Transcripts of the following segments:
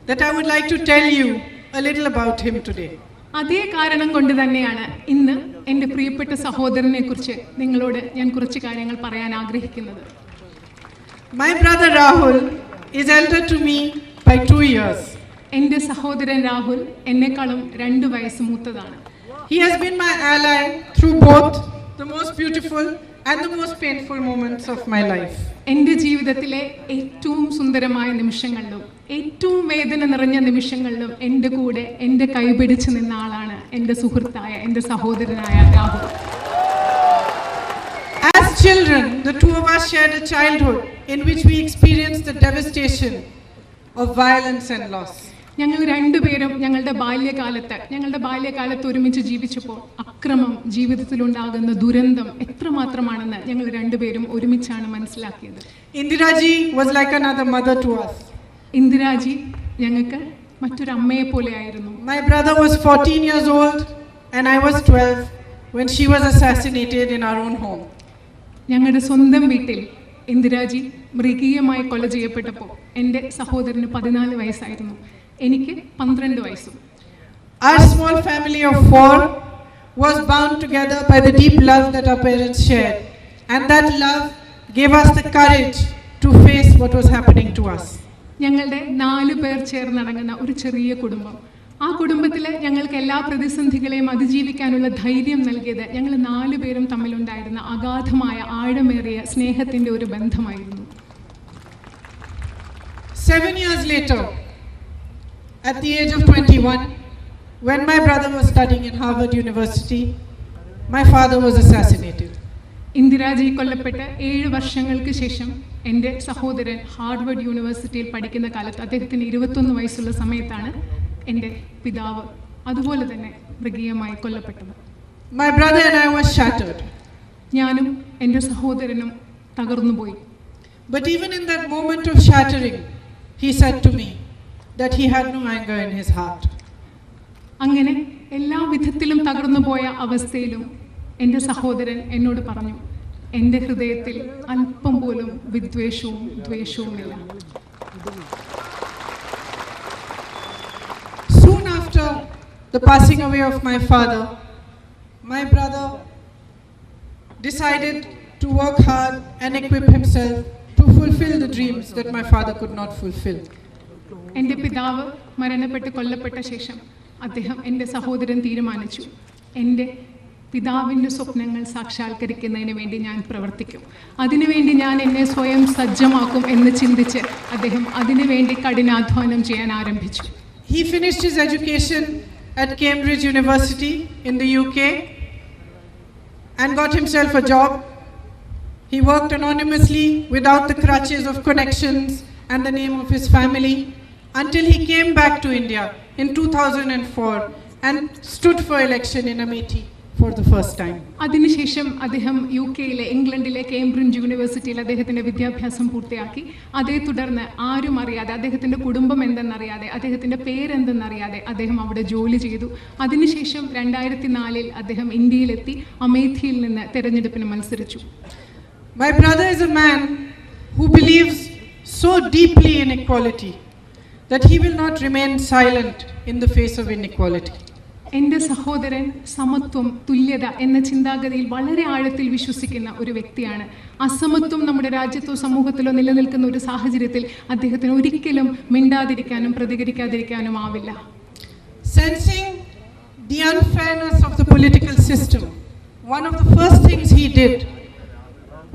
that I would like to tell you a little about him today. അതേ കാരണം കൊണ്ട് തന്നെയാണ് ഇന്ന് എൻ്റെ പ്രിയപ്പെട്ട സഹോദരനെ കുറിച്ച് നിങ്ങളോട് ഞാൻ കുറച്ച് കാര്യങ്ങൾ പറയാൻ ആഗ്രഹിക്കുന്നത്. My brother Rahul is elder to me by 2 years. എൻ്റെ സഹോദരൻ രാഹുൽ എന്നെക്കാളും 2 വയസ്സ് മൂത്തതാണ്. He has been my ally through both the most beautiful and the most painful moments of my life. എൻ്റെ ജീവിതത്തിലെ ഏറ്റവും സുന്ദരമായ നിമിഷങ്ങളിലും ഏറ്റവും വേദന നിറഞ്ഞ നിമിഷങ്ങളിലും എൻ്റെ കൂടെ എൻ്റെ കൈപിടിച്ച് നിന്ന ആളാണ് എൻ്റെ സുഹൃത്തായ എൻ്റെ സഹോദരനായ Rahul. As children, the two of us shared a childhood in which we experienced the devastation of violence and loss. ഞങ്ങൾ രണ്ടുപേരും ഞങ്ങളുടെ ബാല്യകാലത്ത് ഒരുമിച്ച് ജീവിച്ചപ്പോൾ അക്രമം, ജീവിതത്തിലുണ്ടാകുന്ന ദുരന്തം എത്രമാത്രമാണെന്ന് ഞങ്ങൾ രണ്ടുപേരും ഒരുമിച്ചാണ് മനസ്സിലാക്കിയത്. Indiraji was like another mother to us. Indiraji ഞങ്ങൾക്ക് മറ്റൊരു അമ്മയെ പോലെയായിരുന്നു. My brother was 14 years old and I was 12 when she was assassinated in our own home. ഞങ്ങളുടെ സ്വന്തം വീട്ടിൽ ഇന്ദിരാജി മൃഗീയമായി കൊല ചെയ്യപ്പെട്ടപ്പോൾ എൻ്റെ സഹോദരന് 14 വയസ്സായിരുന്നു, എനിക്ക് 12 വയസ്സും. Our small family of 4 was bound together by the deep love that our parents shared, and that love gave us the courage to face what was happening to us. ഞങ്ങളുടെ 4 പേർ ചേർന്നടങ്ങുന്ന ഒരു ചെറിയ കുടുംബം. ആ കുടുംബത്തിൽ ഞങ്ങൾക്ക് എല്ലാ പ്രതിസന്ധികളെയും അതിജീവിക്കാനുള്ള ധൈര്യം നൽകിയത് ഞങ്ങൾ 4 പേരും തമ്മിലുണ്ടായിരുന്ന അഗാധമായ ആഴമേറിയ സ്നേഹത്തിൻ്റെ ഒരു ബന്ധമായിരുന്നു. 7 years later, at the age of 21, when my brother was studying in Harvard University, my father was assassinated. Indiraji കൊല്ലപ്പെട്ട് 7 വർഷങ്ങൾക്ക് ശേഷം എൻ്റെ സഹോദരൻ ഹാർവർഡ് യൂണിവേഴ്സിറ്റിയിൽ പഠിക്കുന്ന കാലത്ത് അദ്ദേഹത്തിന് 21 വയസ്സുള്ള സമയത്താണ് എൻ്റെ പിതാവ് അതുപോലെ തന്നെ മൃഗീയമായി കൊല്ലപ്പെട്ടത്. My brother and I were shattered. ഞാനും എൻ്റെ സഹോദരനും തകർന്നുപോയി. But even in that moment of shattering, he said to me that he had no anger in his heart. അങ്ങനെ എല്ലാ വിധത്തിലും തകർന്നുപോയ അവസ്ഥയിലും എൻ്റെ സഹോദരൻ എന്നോട് പറഞ്ഞു, എൻ്റെ ഹൃദയത്തിൽ അല്പം പോലും വിദ്വേഷവും ദ്വേഷവുമില്ല. Soon after the passing away of my father, my brother decided to work hard and equip himself to fulfill the dreams that my father could not fulfill. എൻ്റെ പിതാവ് മരണപ്പെട്ട് കൊല്ലപ്പെട്ട ശേഷം എൻ്റെ സഹോദരൻ തീരുമാനിച്ചു, എൻ്റെ പിതാവിൻ്റെ സ്വപ്നങ്ങൾ സാക്ഷാത്കരിക്കുന്നതിന് വേണ്ടി ഞാൻ പ്രവർത്തിക്കും, അതിനുവേണ്ടി ഞാൻ എന്നെ സ്വയം സജ്ജമാക്കും എന്ന് ചിന്തിച്ച് അദ്ദേഹം അതിനുവേണ്ടി കഠിനാധ്വാനം ചെയ്യാൻ ആരംഭിച്ചു. He finished his education at Cambridge University in the UK and got himself a job. He worked anonymously without the crutches of connections and the name of his family until he came back to India in 2004 and stood for election in Amethi for the first time. അതിനുശേഷം അദ്ദേഹം ഇംഗ്ലണ്ടിലെ Cambridge യൂണിവേഴ്സിറ്റിയിൽ അദ്ദേഹത്തിൻ്റെ വിദ്യാഭ്യാസം പൂർത്തിയാക്കി. അതേ തുടർന്ന് ആരും അറിയാതെ, അദ്ദേഹത്തിൻ്റെ കുടുംബം എന്തെന്നറിയാതെ, അദ്ദേഹത്തിൻ്റെ പേരെന്തെന്നറിയാതെ അദ്ദേഹം അവിടെ ജോലി ചെയ്തു. അതിനുശേഷം 2004 അദ്ദേഹം ഇന്ത്യയിലെത്തി അമേഠിയിൽ നിന്ന് തെരഞ്ഞെടുപ്പിന് മത്സരിച്ചു. My brother is a man who believes so deeply in equality that he will not remain silent in the face of inequality. എൻ്റെ സഹോദരൻ സമത്വം, തുല്യത എന്ന ചിന്താഗതിയിൽ വളരെ ആഴത്തിൽ വിശ്വസിക്കുന്ന ഒരു വ്യക്തിയാണ്. അസമത്വം നമ്മുടെ രാജ്യത്തോ സമൂഹത്തിലോ നിലനിൽക്കുന്ന ഒരു സാഹചര്യത്തിൽ അദ്ദേഹത്തിന് ഒരിക്കലും മിണ്ടാതിരിക്കാനും പ്രതികരിക്കാതിരിക്കാനും ആവില്ല. Sensing the unfairness of the political system, one of the first things he did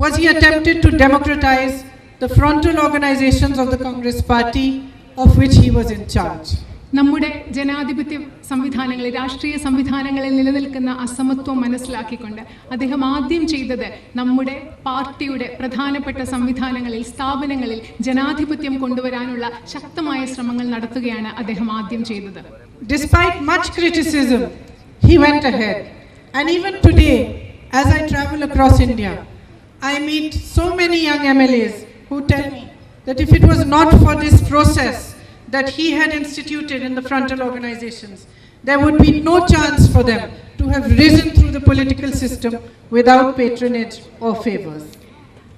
was he attempted to democratize the frontal organizations of the Congress Party, of which he was in charge. നമ്മുടെ ജനാധിപത്യ സംവിധാനങ്ങളിൽ, രാഷ്ട്രീയ സംവിധാനങ്ങളിൽ നിലനിൽക്കുന്ന അസമത്വം മനസ്സിലാക്കിക്കൊണ്ട് അദ്ദേഹം ആദ്യം ചെയ്തത് നമ്മുടെ പാർട്ടിയുടെ പ്രധാനപ്പെട്ട സംവിധാനങ്ങളിൽ, സ്ഥാപനങ്ങളിൽ ജനാധിപത്യം കൊണ്ടുവരാനുള്ള ശക്തമായ ശ്രമങ്ങൾ നടത്തുകയാണ് അദ്ദേഹം ആദ്യം ചെയ്തത്. Despite much criticism, he went ahead. And even today, as I travel across India, I meet so many young MLAs who tell me that if it was not for this process that he had instituted in the frontal organizations, there would be no chance for them to have risen through the political system without patronage or favors.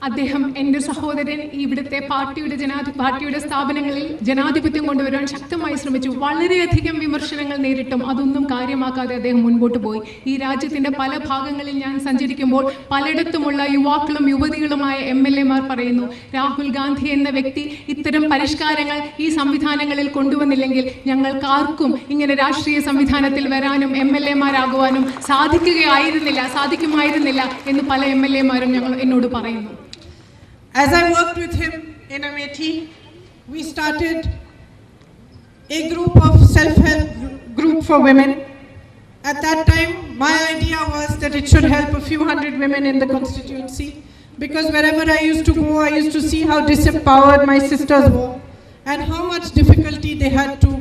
അദ്ദേഹം എൻ്റെ സഹോദരൻ ഇവിടുത്തെ പാർട്ടിയുടെ സ്ഥാപനങ്ങളിൽ ജനാധിപത്യം കൊണ്ടുവരാൻ ശക്തമായി ശ്രമിച്ചു. വളരെയധികം വിമർശനങ്ങൾ നേരിട്ടും അതൊന്നും കാര്യമാക്കാതെ അദ്ദേഹം മുൻപോട്ട് പോയി. ഈ രാജ്യത്തിൻ്റെ പല ഭാഗങ്ങളിൽ ഞാൻ സഞ്ചരിക്കുമ്പോൾ പലയിടത്തുമുള്ള യുവാക്കളും യുവതികളുമായ MLA-മാർ പറയുന്നു, രാഹുൽ ഗാന്ധി എന്ന വ്യക്തി ഇത്തരം പരിഷ്കാരങ്ങൾ ഈ സംവിധാനങ്ങളിൽ കൊണ്ടുവന്നില്ലെങ്കിൽ ഞങ്ങൾക്കാർക്കും ഇങ്ങനെ രാഷ്ട്രീയ സംവിധാനത്തിൽ വരാനും MLA-മാരാകുവാനും സാധിക്കുമായിരുന്നില്ല എന്ന് പല MLA-മാരും എന്നോട് പറയുന്നു. As I worked with him in Amethi, we started a group of self-help group for women. At that time, my idea was that it should help a few hundred women in the constituency, because wherever I used to go, I used to see how disempowered my sisters were and how much difficulty they had to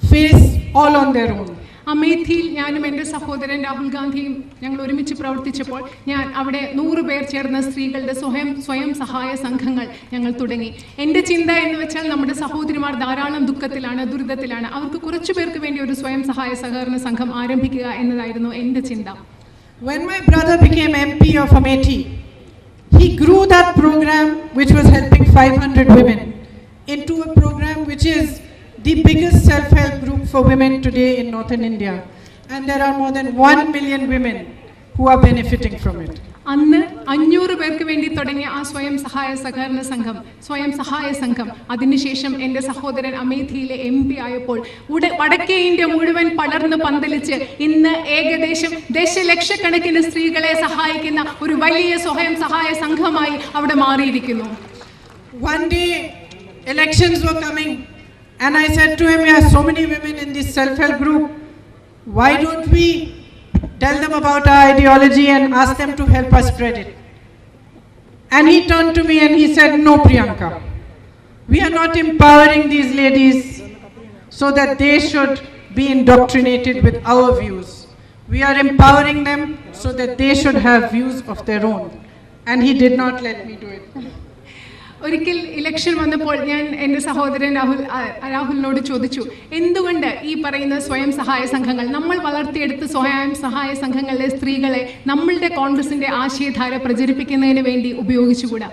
face all on their own. അമേഠിയിൽ ഞാനും എൻ്റെ സഹോദരൻ രാഹുൽ ഗാന്ധിയും ഞങ്ങൾ ഒരുമിച്ച് പ്രവർത്തിച്ചപ്പോൾ ഞാൻ അവിടെ 100 പേർ ചേർന്ന സ്ത്രീകളുടെ സ്വയം സഹായ സംഘങ്ങൾ ഞങ്ങൾ തുടങ്ങി. എൻ്റെ ചിന്ത എന്ന് വെച്ചാൽ നമ്മുടെ സഹോദരിമാർ ധാരാളം ദുഃഖത്തിലാണ്, ദുരിതത്തിലാണ്. അവർക്ക് കുറച്ചു പേർക്ക് വേണ്ടി ഒരു സ്വയം സഹായ സഹകരണ സംഘം ആരംഭിക്കുക എന്നതായിരുന്നു എൻ്റെ ചിന്ത. When my brother became MP of Amethi, he grew that program which was helping 500 women into a program which is the biggest self-help group for women today in northern India, and there are more than 1 million women who are benefiting from it. അന്ന് 500 പേർക്ക് വേണ്ടി തുടങ്ങിയ ആ സ്വയം സഹായ സംഘം അതിനുശേഷം എൻ്റെ സഹോദരൻ അമേഠിയിലെ MP ആയപ്പോൾ വടക്കേ ഇന്ത്യ മുഴുവൻ പടർന്ന് പന്തലിച്ച് ഇന്ന് ഏകദേശം ദശലക്ഷക്കണക്കിന് സ്ത്രീകളെ സഹായിക്കുന്ന ഒരു വലിയ സ്വയം സഹായ സംഘമായി അവിടെ മാറിയിരിക്കുന്നു. One day elections were coming, and I said to him, "We have so many women in this self-help group. Why don't we tell them about our ideology and ask them to help us spread it?" And he turned to me and he said, "No, Priyanka. We are not empowering these ladies so that they should be indoctrinated with our views. We are empowering them so that they should have views of their own." And he did not let me do it. ഒരിക്കൽ election വന്നപ്പോൾ ഞാൻ എൻ്റെ സഹോദരൻ രാഹുലിനോട് ചോദിച്ചു, എന്തുകൊണ്ട് ഈ പറയുന്ന സ്വയം സഹായ സംഘങ്ങൾ, നമ്മൾ വളർത്തിയെടുത്ത സ്വയം സഹായ സംഘങ്ങളിലെ സ്ത്രീകളെ നമ്മളുടെ കോൺഗ്രസിൻ്റെ ആശയധാര പ്രചരിപ്പിക്കുന്നതിന് വേണ്ടി ഉപയോഗിച്ചുകൂടാ?